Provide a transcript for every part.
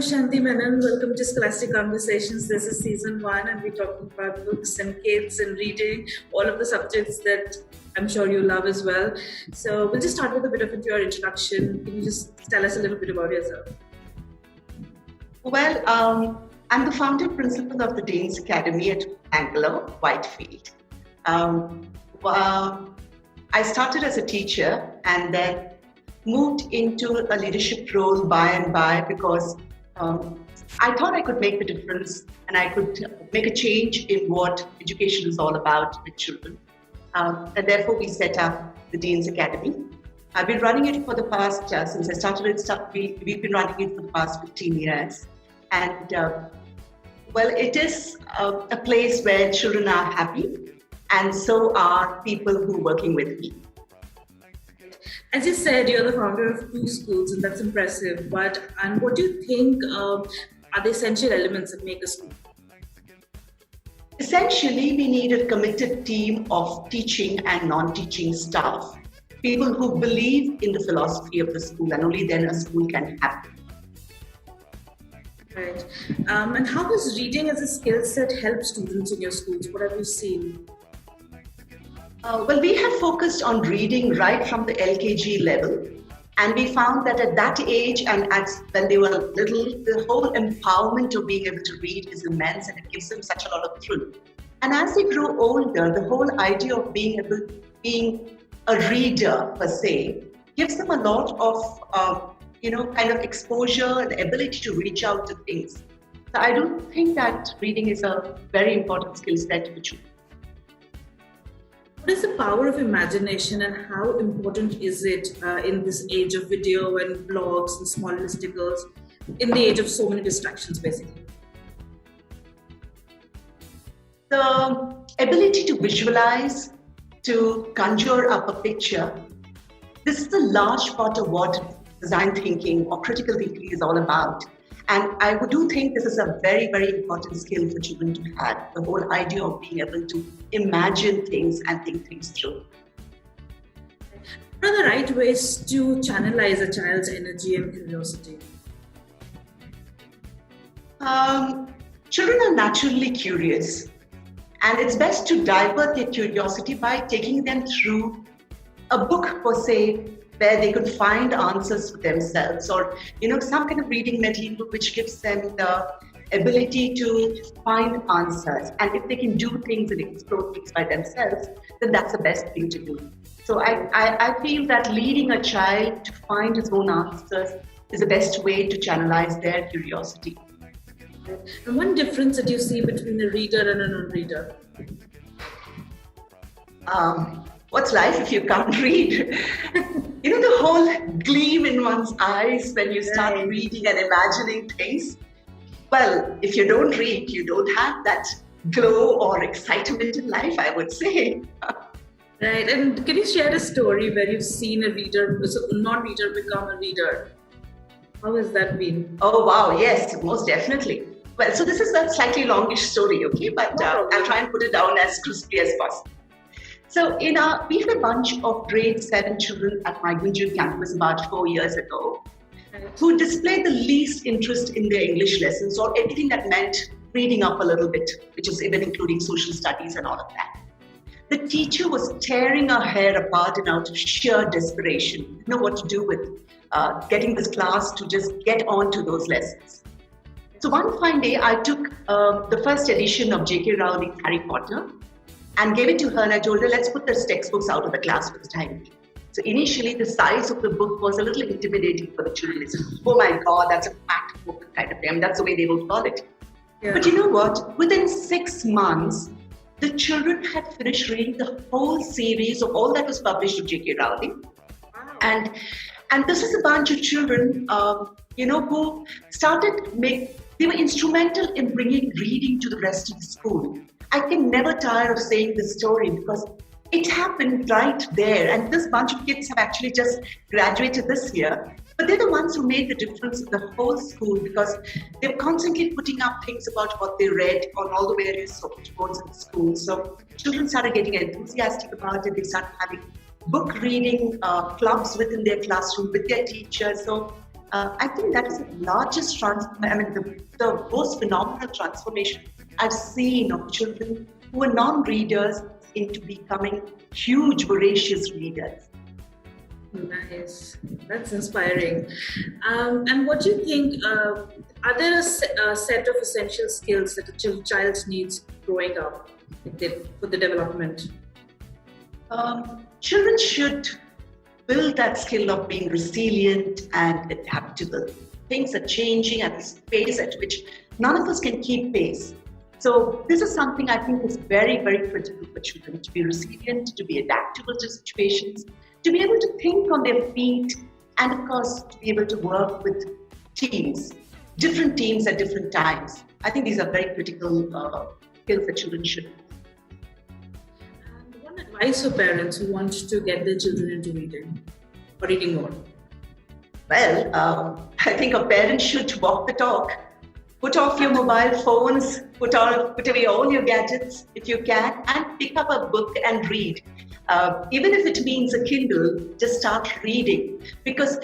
Shanthi Menon. Welcome to Scholastic Conversations. This is season 1, and we're talking about books and kids and reading, all of the subjects that I'm sure you love as well. So we'll just start with a bit of your introduction. Can you just tell us a little bit about yourself? Well, I'm the founder principal of the Deens Academy at Bangalore, Whitefield. I started as a teacher and then moved into a leadership role by and by because I thought I could make the difference and I could make a change in what education is all about with children. And therefore, we set up the Deens Academy. I've been running it for the past, since I started it, we've been running it for the past 15 years. And it is a place where children are happy, and so are people who are working with me. As you said, you're the founder of 2 schools, and that's impressive. And what do you think are the essential elements that make a school? Essentially, we need a committed team of teaching and non-teaching staff, people who believe in the philosophy of the school, and only then a school can happen. Right. And how does reading as a skill set help students in your schools? What have you seen? We have focused on reading right from the LKG level, and we found that at that age and when they were little, the whole empowerment of being able to read is immense, and it gives them such a lot of thrill. And as they grow older, the whole idea of being a reader per se gives them a lot of kind of exposure and the ability to reach out to things. So I do think that reading is a very important skill set for children. What is the power of imagination, and how important is it in this age of video and blogs and small listicles, in the age of so many distractions, basically? The ability to visualize, to conjure up a picture, this is a large part of what design thinking or critical thinking is all about. And I do think this is a very, very important skill for children to have, the whole idea of being able to imagine things and think things through. What are the right ways to channelize a child's energy and curiosity? Children are naturally curious, and it's best to divert their curiosity by taking them through a book per se, where they could find answers for themselves, or some kind of reading material which gives them the ability to find answers. And if they can do things and explore things by themselves, then that's the best thing to do. So I feel that leading a child to find his own answers is the best way to channelize their curiosity. And one difference that you see between a reader and a non-reader? What's life if you can't read? The whole gleam in one's eyes when you start reading and imagining things. Well, if you don't read, you don't have that glow or excitement in life, I would say. Right. And can you share a story where you've seen a non-reader become a reader? How has that been? Oh, wow. Yes, most definitely. Well, so this is a slightly longish story, okay? But I'll try and put it down as crispy as possible. So we had a bunch of grade 7 children at my Gunjan campus about 4 years ago who displayed the least interest in their English lessons or anything that meant reading up a little bit, which is even including social studies and all of that. The teacher was tearing her hair apart and out of sheer desperation, didn't know what to do with getting this class to just get on to those lessons. So one fine day, I took the first edition of J.K. Rowling's Harry Potter and gave it to her, and I told her, let's put the textbooks out of the class for the time. So initially, the size of the book was a little intimidating for the children. It's, oh my God, that's a fat book kind of thing. I mean, that's the way they would call it. Yeah. But you know what? Within 6 months, the children had finished reading the whole series of all that was published of J.K. Rowling. Wow. And this is a bunch of children, who they were instrumental in bringing reading to the rest of the school. I can never tire of saying this story because it happened right there. And this bunch of kids have actually just graduated this year. But they're the ones who made the difference in the whole school because they're constantly putting up things about what they read on all the various boards in the school. So children started getting enthusiastic about it. They started having book reading clubs within their classroom with their teachers. So I think that is the largest the most phenomenal transformation I've seen of children who are non-readers into becoming huge, voracious readers. Nice. That's inspiring. And what do you think? Are there a set of essential skills that a child needs growing up for the development? Children should build that skill of being resilient and adaptable. Things are changing at this pace at which none of us can keep pace. So this is something I think is very, very critical for children, to be resilient, to be adaptable to situations, to be able to think on their feet, and of course, to be able to work with teams, different teams at different times. I think these are very critical skills that children should have. And one advice for parents who want to get their children into reading or reading more? Well, I think a parent should walk the talk. Put off your mobile phones, put away all your gadgets if you can, and pick up a book and read. Even if it means a Kindle, just start reading. Because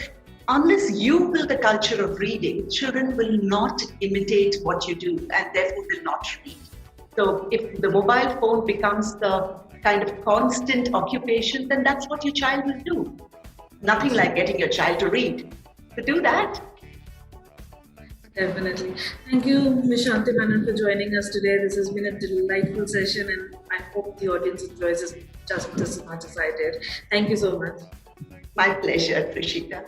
unless you build a culture of reading, children will not imitate what you do and therefore will not read. So if the mobile phone becomes the kind of constant occupation, then that's what your child will do. Nothing like getting your child to read. To do that, definitely. Thank you, Ms. Shanthi Menon, for joining us today. This has been a delightful session, and I hope the audience enjoys it just as much as I did. Thank you so much. my pleasure, Trishika.